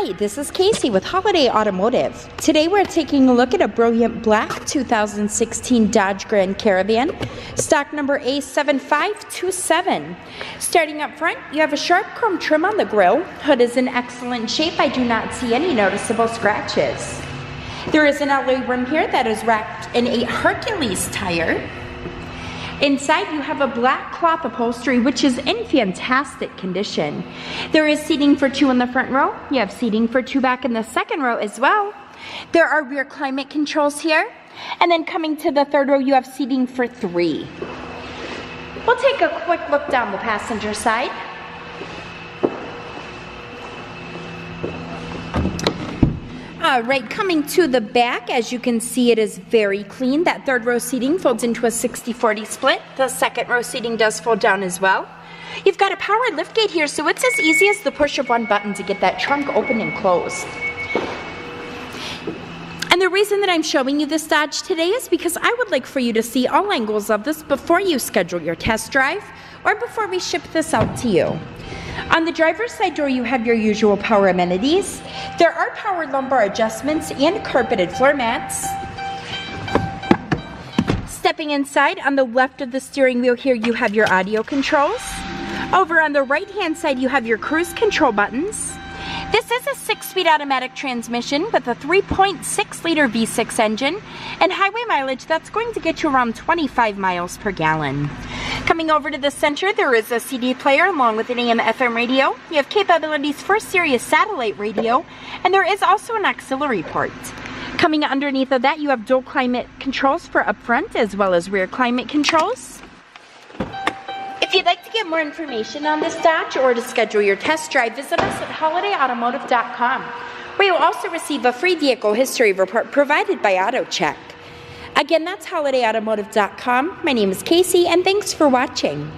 Hi, this is Casey with Holiday Automotive. Today we're taking a look at a brilliant black 2016 Dodge Grand Caravan, stock number A7527. Starting up front, you have a sharp chrome trim on the grille. Hood is in excellent shape. I do not see any noticeable scratches. There is an alloy rim here that is wrapped in a Hercules tire. Inside you have a black cloth upholstery which is in fantastic condition. There is seating for 2 in the front row. You have seating for 2 back in the second row as well. There are rear climate controls here. And then coming to the third row you have seating for 3. We'll take a quick look down the passenger side. Alright, coming to the back, as you can see, it is very clean. That third row seating folds into a 60-40 split. The second row seating does fold down as well. You've got a power liftgate here, so it's as easy as the push of one button to get that trunk open and closed. And the reason that I'm showing you this Dodge today is because I would like for you to see all angles of this before you schedule your test drive or before we ship this out to you. On the driver's side door, you have your usual power amenities. There are power lumbar adjustments and carpeted floor mats. Stepping inside, on the left of the steering wheel here, you have your audio controls. Over on the right-hand side, you have your cruise control buttons. This is a 6-speed automatic transmission with a 3.6-liter V6 engine and highway mileage that's going to get you around 25 miles per gallon. Coming over to the center, there is a CD player along with an AM/FM radio. You have capabilities for Sirius satellite radio, and there is also an auxiliary port. Coming underneath of that, you have dual climate controls for up front as well as rear climate controls. If you'd like to get more information on this Dodge or to schedule your test drive, visit us at holidayautomotive.com, where you'll also receive a free vehicle history report provided by AutoCheck. Again, that's holidayautomotive.com. My name is Casey, and thanks for watching.